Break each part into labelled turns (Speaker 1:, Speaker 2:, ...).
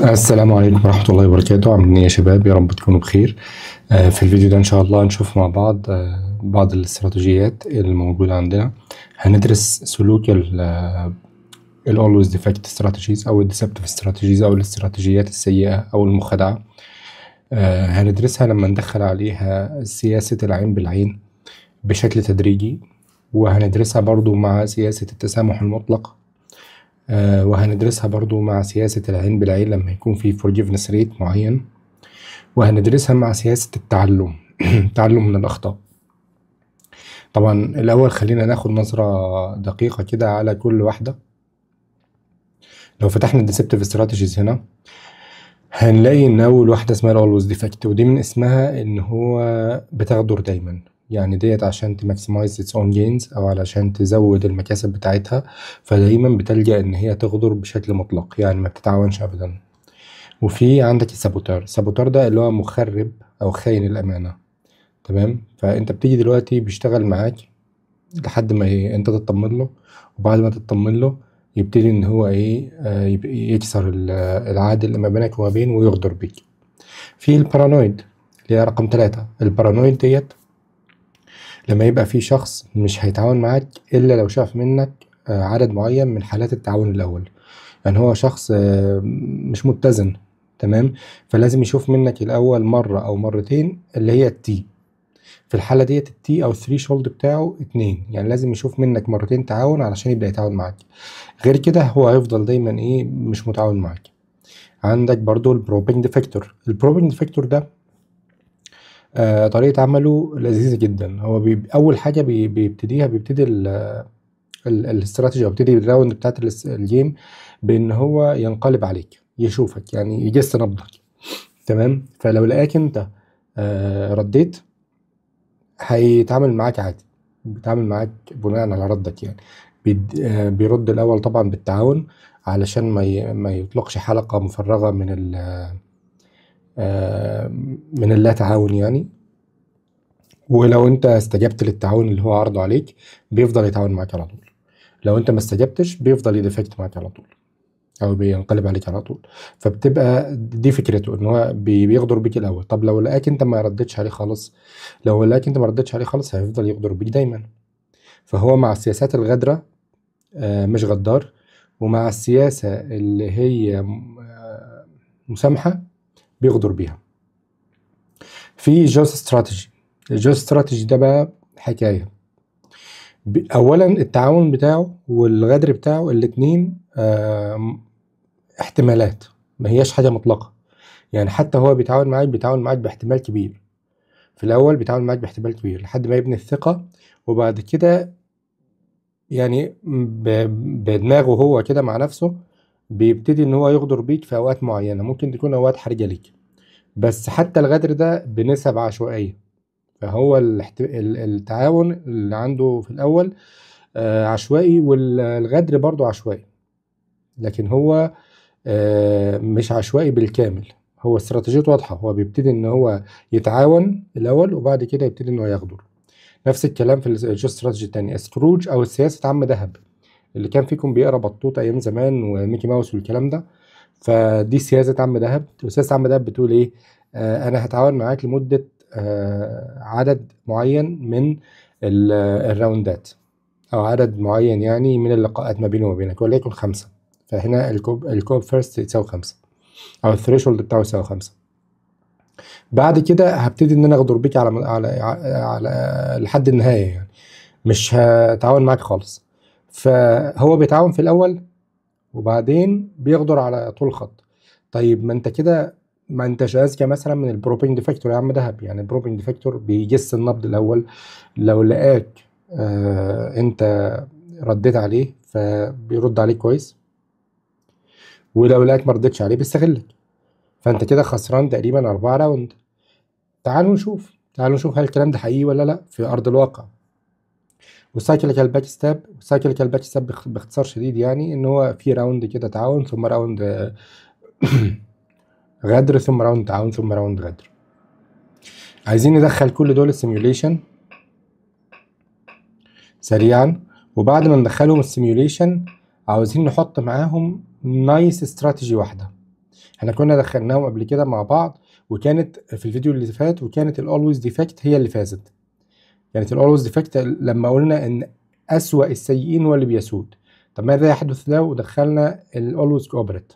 Speaker 1: السلام عليكم ورحمة الله وبركاته. عاملين ايه يا شباب؟ يا رب تكونوا بخير. في الفيديو ده ان شاء الله هنشوف مع بعض بعض الاستراتيجيات الموجودة عندنا. هندرس سلوك ال always defect strategies او ال deceptive strategies او الاستراتيجيات السيئة او المخادعة. هندرسها لما ندخل عليها سياسة العين بالعين بشكل تدريجي، وهندرسها برضو مع سياسة التسامح المطلق، وهندرسها برضو مع سياسة العين بالعين لما يكون في forgiveness rate معين، وهندرسها مع سياسة التعلم التعلم من الأخطاء. طبعا الأول خلينا ناخد نظرة دقيقة كده على كل واحدة. لو فتحنا deceptive strategies هنا هنلاقي إن أول واحدة اسمها always defect، ودي من اسمها إن هو بتغدر دايما، يعني ديت عشان تماكسمايز its own gains أو علشان تزود المكاسب بتاعتها، فدايما بتلجأ إن هي تغدر بشكل مطلق، يعني ما بتتعاونش أبدا. وفي عندك السابوتار ده اللي هو مخرب أو خاين الأمانة، تمام؟ فأنت بتيجي دلوقتي بيشتغل معاك لحد ما أنت تطمن له، وبعد ما تطمن له يبتدي إن هو يكسر العهد اللي ما بينك وما بينه ويغدر بيك. في البارانويد اللي هي رقم 3، البارانويد ديت لما يبقى في شخص مش هيتعاون معاك إلا لو شاف منك عدد معين من حالات التعاون الأول، يعني هو شخص مش متزن، تمام؟ فلازم يشوف منك الأول مرة أو مرتين اللي هي التي، في الحالة ديت التي أو الثريشولد بتاعه 2، يعني لازم يشوف منك مرتين تعاون علشان يبدأ يتعاون معاك، غير كده هو هيفضل دايما مش متعاون معاك. عندك برضو البروبنج ديفكتور. البروبنج ديفكتور ده طريقة عمله لذيذة جدا. هو أول حاجة بيبتدي الاستراتيجي، او بيبتدي الراوند بتاعت الجيم بان هو ينقلب عليك، يشوفك، يعني يجس نبضك، تمام؟ فلو لقاك انت رديت هيتعامل معاك عادي، بيتعامل معاك بناء على ردك، يعني بيرد الاول طبعا بالتعاون علشان ما يطلقش حلقة مفرغة من اللا تعاون يعني. ولو انت استجبت للتعاون اللي هو عرضه عليك بيفضل يتعاون معاك على طول، لو انت ما استجبتش بيفضل يديفكت معاك على طول او بينقلب عليك على طول. فبتبقى دي فكرته، ان هو بيغدر بيك الاول. طب لو لقاك انت ما ردتش عليه خالص، لو لقاك انت ما ردتش عليه خالص هيفضل يغدر بيك دايما. فهو مع السياسات الغادرة مش غدار، ومع السياسة اللي هي مسامحة بيغدر بيها. في جوس استراتيجي. الجوس استراتيجي ده بقى حكاية. اولا التعاون بتاعه والغدر بتاعه الاتنين احتمالات، ما هياش حاجة مطلقة. يعني حتى هو بيتعاون معاك باحتمال كبير، في الأول بيتعاون معاك باحتمال كبير لحد ما يبني الثقة، وبعد كده يعني بدماغه هو كده مع نفسه بيبتدي إن هو يغدر بيك في أوقات معينة، ممكن تكون أوقات حرجة ليك، بس حتى الغدر ده بنسب عشوائية. فهو التعاون اللي عنده في الأول عشوائي، والغدر برضو عشوائي، لكن هو مش عشوائي بالكامل. هو استراتيجيته واضحة، هو بيبتدي ان هو يتعاون الاول وبعد كده يبتدي ان هو يغدر. نفس الكلام في الجو استراتيجي التانية، سكروج او سياسة عم دهب، اللي كان فيكم بيقرا بطوط ايام زمان وميكي ماوس والكلام ده، فدي سياسة عم دهب. وسياسة عم دهب بتقول ايه؟ انا هتعاون معاك لمدة عدد معين من الراوندات، او عدد معين يعني من اللقاءات ما بيني وما بينك، وليكن 5. فهنا الكوب فيرست يساوي 5، او الثريشولد بتاعه يساوي 5. بعد كده هبتدي ان انا اغدر بيك على لحد النهايه، يعني مش هتعاون معاك خالص. فهو بيتعاون في الاول وبعدين بيغدر على طول الخط. طيب ما انت كده ما انتش اذكى مثلا من البروبنج ديفكتور يا عم دهب. يعني البروبنج ديفكتور بيجس النبض الاول، لو لقاك انت رديت عليه فبيرد عليك كويس، ولو لقاك ما ردتش عليه بيستغلك. فانت كده خسران تقريبا 4 راوند. تعالوا نشوف هل الكلام ده حقيقي ولا لا في ارض الواقع. والسايكليكال باك ستاب، باختصار شديد يعني ان هو في راوند كده تعاون، ثم راوند غدر، ثم راوند تعاون، ثم راوند غدر. عايزين ندخل كل دول السيميوليشن سريعا، وبعد ما ندخلهم السيميوليشن عاوزين نحط معاهم نايس استراتيجي واحده. احنا كنا دخلناهم قبل كده مع بعض، وكانت في الفيديو اللي فات، وكانت الاولويز ديفكت هي اللي فازت. كانت الاولويز ديفكت لما قلنا ان اسوأ السيئين هو اللي بيسود. طب ماذا يحدث لو دخلنا الاولويز كوبريت؟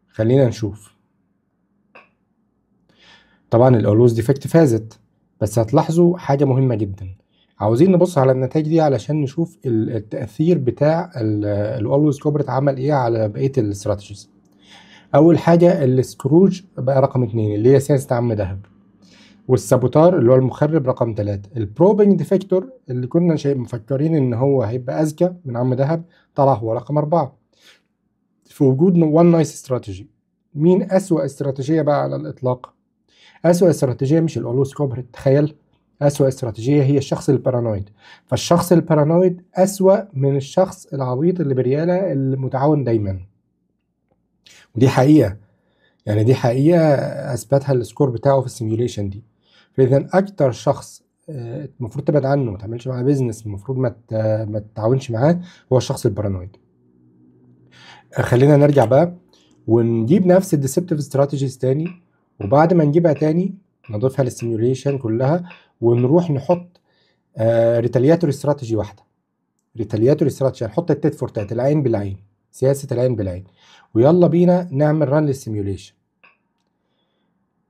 Speaker 1: خلينا نشوف. طبعا الاولويز ديفكت فازت، بس هتلاحظوا حاجه مهمه جدا. عاوزين نبص على النتائج دي علشان نشوف التاثير بتاع الاولويز كوبريت عمل ايه على بقيه الاستراتيجيز. اول حاجه السكروج بقى رقم 2، اللي هي سياسه عم دهب. والسابوتار اللي هو المخرب رقم 3. البروبنج ديفكتور اللي كنا مفكرين ان هو هيبقى اذكى من عم دهب، طلع هو رقم 4. في وجود وان نايس استراتيجي، مين اسوأ استراتيجيه بقى على الاطلاق؟ اسوأ استراتيجيه مش الاولويز كوبريت، تخيل. اسوأ استراتيجيه هي الشخص البارانويد. فالشخص البارانويد اسوأ من الشخص العبيط اللي برياله المتعاون دايما. ودي حقيقه، يعني دي حقيقه اثبتها السكور بتاعه في السيميوليشن دي. فاذا اكتر شخص المفروض تبعد عنه، ما تعملش معاه بيزنس، المفروض ما تتعاونش معاه، هو الشخص البارانويد. خلينا نرجع بقى ونجيب نفس الديسبتيف استراتيجيز تاني، وبعد ما نجيبها تاني نضيفها للسيميوليشن كلها، ونروح نحط ريتالياتوري استراتيجي واحده. ريتالياتوري استراتيجي هنحط التيت فور تات، العين بالعين، سياسه العين بالعين، ويلا بينا نعمل ران للسيميوليشن.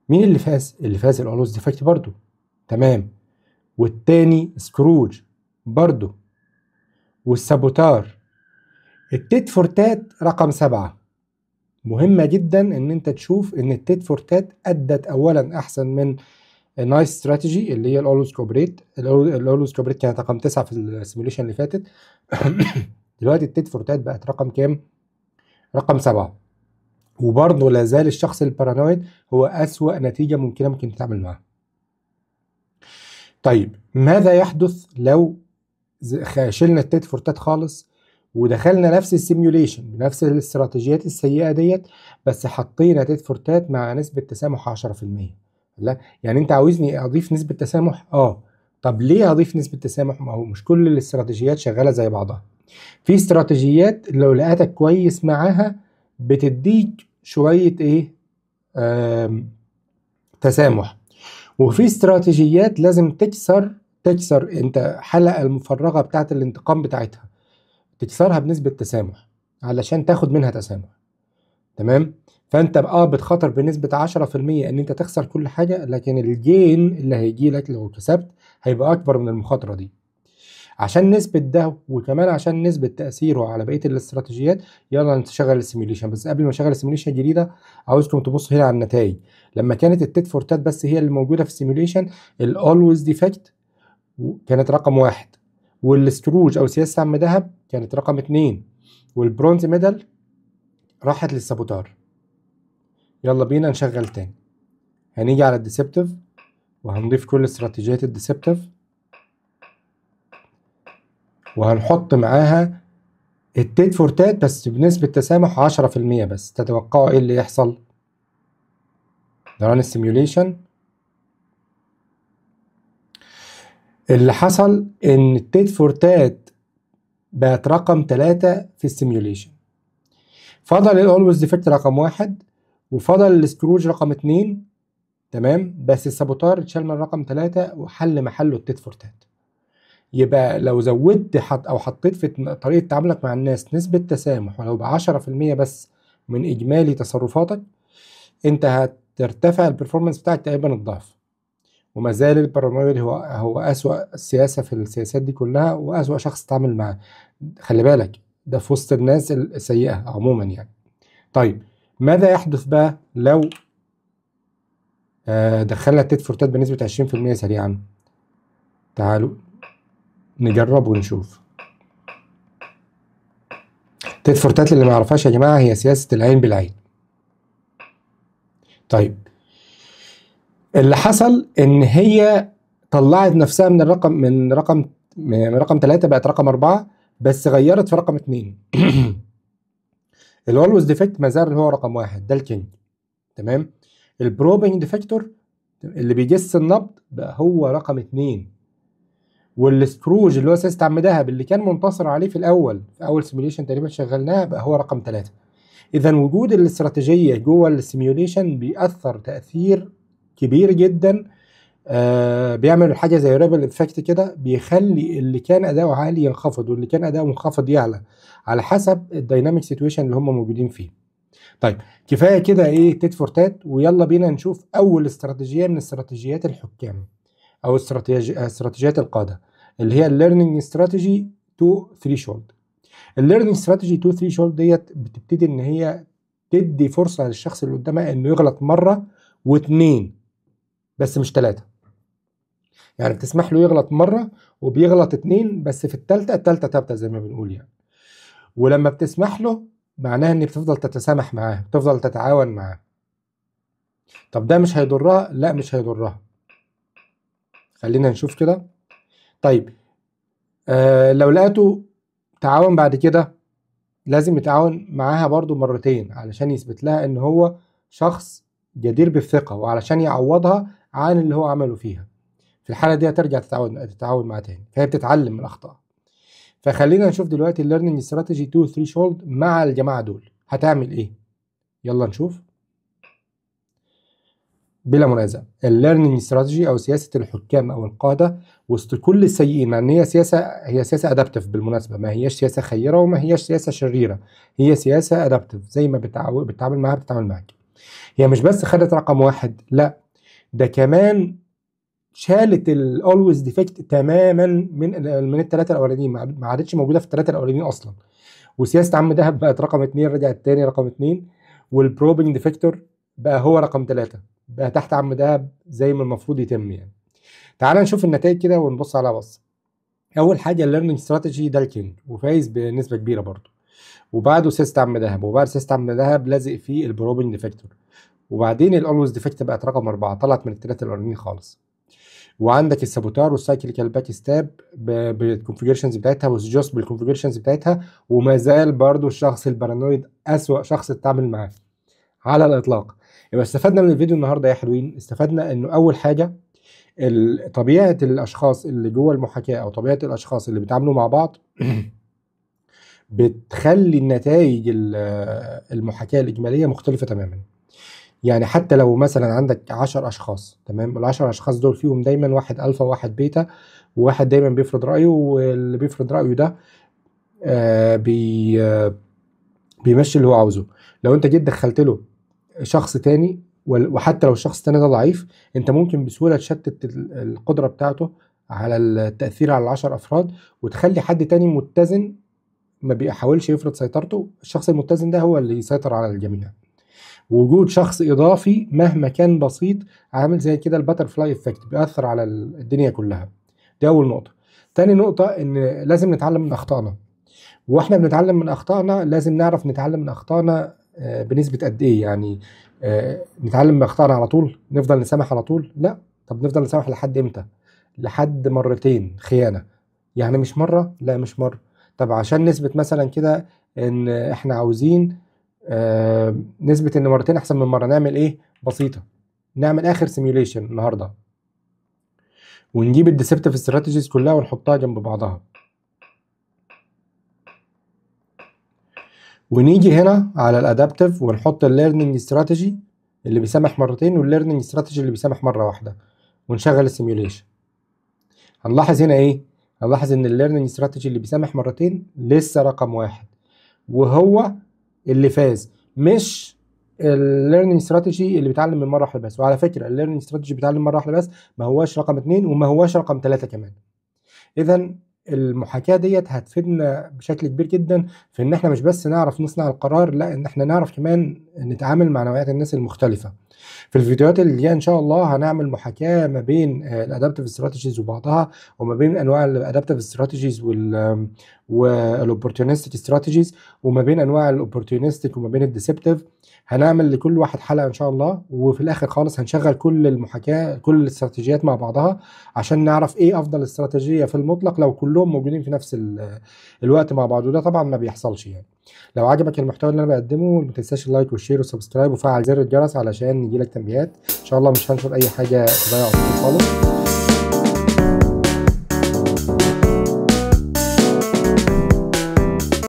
Speaker 1: مين اللي فاز؟ اللي فاز الاولويز ديفكت برضو، تمام. والتاني سكروج برضو، والسابوتار. التيت فور تات رقم 7. مهمة جدا ان انت تشوف ان التيت فور تات ادت اولا احسن من نايس استراتيجي اللي هي الاولويز كوبريت. الاولويز كوبريت كانت رقم 9 في السيميوليشن اللي فاتت. دلوقتي التيت فور تات بقت رقم كام؟ رقم 7. وبرضه لا زال الشخص البارانويد هو اسوأ نتيجة ممكن تتعامل معها. طيب ماذا يحدث لو شلنا التيت فور تات خالص، ودخلنا نفس السيميوليشن بنفس الاستراتيجيات السيئة ديت، بس حطينا تيت فور تات مع نسبة تسامح 10%؟ لا، يعني انت عاوزني اضيف نسبة تسامح؟ طب ليه اضيف نسبة تسامح؟ ما هو مش كل الاستراتيجيات شغالة زي بعضها. في استراتيجيات لو لقيتك كويس معاها بتديك شوية ايه، تسامح. وفي استراتيجيات لازم تكسر انت حلقة المفرغة بتاعت الانتقام بتاعتها، تكسرها بنسبة تسامح علشان تاخد منها تسامح، تمام. فانت بقى بتخاطر بنسبة 10% ان انت تخسر كل حاجة، لكن الجين اللي هيجي لك لو كسبت هيبقى اكبر من المخاطرة دي. عشان نثبت ده، وكمان عشان نثبت تأثيره على بقية الاستراتيجيات، يلا نشغل السيميوليشن. بس قبل ما نشغل السيميوليشن الجديدة، عاوزكم تبصوا هنا على النتائج. لما كانت التيت فور تات بس هي اللي موجودة في السيميوليشن، الاولويز ديفكت كانت رقم 1، والسكروج او سياسة عم دهب كانت رقم 2، والبرونز ميدال راحت للسابوتار. يلا بينا نشغل تاني. هنيجي على الديسبتيف وهنضيف كل استراتيجيات الديسبتيف، وهنحط معاها التيت فور تات بس بنسبة تسامح 10% بس. تتوقعوا ايه اللي يحصل؟ نران السيميوليشن. اللي حصل ان التيت فور تات بقت رقم 3 في السيميوليشن، فضل الاولويز ديفكت رقم 1، وفضل السكروج رقم 2، تمام. بس السابوتار اتشال من رقم 3 وحل محله التيت فور تات. يبقى لو زودت حطيت في طريقة تعاملك مع الناس نسبة تسامح ولو ب10% بس من إجمالي تصرفاتك، أنت هترتفع البرفورمانس بتاعك تقريبا الضعف. وما زال البارانويد هو أسوأ سياسة في السياسات دي كلها، وأسوأ شخص تتعامل معاه. خلي بالك ده في وسط الناس السيئة عموما يعني. طيب ماذا يحدث بقى لو دخلنا التيت فور تات بنسبة 20% سريعا؟ تعالوا نجرب ونشوف. تيت فور تات اللي ما يعرفهاش يا جماعه هي سياسه العين بالعين. طيب اللي حصل ان هي طلعت نفسها من رقم 3 بقت رقم 4، بس غيرت في رقم 2. الاولويز ديفكت ما زال هو رقم 1، ده الكينج، تمام. البروبنج ديفكتور اللي بيجس النبض بقى هو رقم 2، والسكروج اللي هو سياسه عم دهب اللي كان منتصر عليه في اول سيميوليشن تقريبا شغلناها بقى هو رقم 3. اذا وجود الاستراتيجيه جوه السيميوليشن بيأثر تأثير كبير جدا. بيعمل حاجه زي ريبل افكت كده، بيخلي اللي كان اداؤه عالي ينخفض واللي كان اداؤه منخفض يعلى على حسب الدايناميك سيتويشن اللي هم موجودين فيه. طيب كفايه كده ايه تيت فور تات، ويلا بينا نشوف اول استراتيجيه من استراتيجيات الحكام او استراتيجيات القاده، اللي هي الليرنينج استراتيجي تو ثريشولد. الليرنينج استراتيجي تو ثريشولد ديت بتبتدي ان هي تدي فرصه للشخص اللي قدامها انه يغلط مره واثنين بس مش ثلاثه. يعني بتسمح له يغلط مره وبيغلط اتنين بس في التالتة ثابته زي ما بنقول يعني. ولما بتسمح له معناها ان بتفضل تتسامح معاه، بتفضل تتعاون معاه. طب ده مش هيضرها؟ لا مش هيضرها. خلينا نشوف كده. طيب لو لقيته تعاون بعد كده لازم يتعاون معاها برضو مرتين علشان يثبت لها ان هو شخص جدير بالثقة، وعلشان يعوضها عن اللي هو عمله فيها. في الحالة دي هترجع تتعاون معاه تاني، فهي بتتعلم من الأخطاء. فخلينا نشوف دلوقتي الليرنينج استراتيجي تو ثريشولد مع الجماعة دول هتعمل ايه. يلا نشوف. بلا منازع الليرنينج استراتيجي او سياسه الحكام او القاده وسط كل السيئين، مع ان هي سياسه ادابتيف بالمناسبه، ما هياش سياسه خيره وما هياش سياسه شريره، هي سياسه ادابتيف. زي ما بتتعامل معاها بتتعامل معاك. هي مش بس خدت رقم واحد، لا ده كمان شالت الاولويز ديفكت تماما من الثلاثه الاولانيين، ما عادتش موجوده في الثلاثه الاولانيين اصلا. وسياسه عم دهب بقت رقم 2، رجعت تاني رقم 2. والبروبنج ديفكتور بقى هو رقم 3، بقى تحت عم دهب زي ما المفروض يتم يعني. تعال نشوف النتائج كده ونبص عليها بص. اول حاجه الليرنينج استراتيجي ده الكينج وفايز بنسبه كبيره برضه، وبعده سيست عم دهب، وبعد سيست عم دهب لازق فيه البروبنج ديفكتور، وبعدين الاولويز ديفكت بقت رقم 4، طلعت من الثلاثه الاولانيين خالص. وعندك السابوتار والسايكليكال باك ستاب بالكونفيجريشنز بتاعتها والجوست بالكونفيجريشنز بتاعتها، وما زال برضه الشخص البارانويد اسوأ شخص تتعامل معاه على الاطلاق. يبقى استفدنا من الفيديو النهارده يا حلوين، استفدنا انه اول حاجه طبيعه الاشخاص اللي جوه المحاكاه او طبيعه الاشخاص اللي بيتعاملوا مع بعض بتخلي النتائج المحاكاه الاجماليه مختلفه تماما. يعني حتى لو مثلا عندك 10 اشخاص، تمام، ال10 اشخاص دول فيهم دايما واحد الفا وواحد بيتا، وواحد دايما بيفرض رايه، واللي بيفرض رايه ده بيمشي اللي هو عاوزه. لو انت جيت دخلت له شخص تاني، وحتى لو الشخص التاني ده ضعيف، انت ممكن بسهوله تشتت القدره بتاعته على التاثير على ال10 افراد، وتخلي حد تاني متزن ما بيحاولش يفرض سيطرته. الشخص المتزن ده هو اللي يسيطر على الجميع. وجود شخص اضافي مهما كان بسيط عامل زي كده الباترفلاي افكت، بيأثر على الدنيا كلها. دي اول نقطه. تاني نقطه ان لازم نتعلم من اخطائنا، واحنا بنتعلم من اخطائنا لازم نعرف نتعلم من اخطائنا بنسبه قد ايه. يعني نتعلم من اخطائنا على طول، نفضل نسامح على طول؟ لا. طب نفضل نسامح لحد امتى؟ لحد مرتين خيانه، يعني مش مره، لا مش مره. طب عشان نثبت مثلا كده ان احنا عاوزين نثبت ان مرتين احسن من مره، نعمل ايه؟ بسيطه، نعمل اخر سيميوليشن النهارده ونجيب الديسبتيف استراتيجيز كلها ونحطها جنب بعضها، ونيجي هنا على الادابتيف ونحط الليرنينج استراتيجي اللي بيسامح مرتين والليرنينج استراتيجي اللي بيسامح مره واحده، ونشغل السيميوليشن. هنلاحظ هنا ايه؟ هنلاحظ ان الليرنينج استراتيجي اللي بيسامح مرتين لسه رقم 1 وهو اللي فاز، مش الليرنينج استراتيجي اللي بيتعلم من مره واحده بس. وعلى فكره الليرنينج استراتيجي بيتعلم مره واحده بس ما هواش رقم 2 وما هواش رقم 3 كمان. اذا المحاكاه ديت هتفيدنا بشكل كبير جدا في ان احنا مش بس نعرف نصنع القرار، لا ان احنا نعرف كمان نتعامل مع نوعيات الناس المختلفه. في الفيديوهات اللي جايه ان شاء الله هنعمل محاكاه ما بين الادابتيف استراتيجيز وبعضها، وما بين انواع الادابتيف استراتيجيز والاوبورتيونستيك استراتيجيز، وما بين انواع الاوبورتيونستيك وما بين الديسبتيف. هنعمل لكل واحد حلقه ان شاء الله، وفي الاخر خالص هنشغل كل المحاكاه كل الاستراتيجيات مع بعضها عشان نعرف ايه افضل استراتيجيه في المطلق لو كلهم موجودين في نفس الوقت مع بعض، وده طبعا ما بيحصلش يعني. لو عجبك المحتوى اللي انا بقدمه ما تنساش اللايك والشير والسبسكرايب وفعل زر الجرس علشان يجيلك تنبيهات. ان شاء الله مش هنشر اي حاجه تضيع وقتك خالص.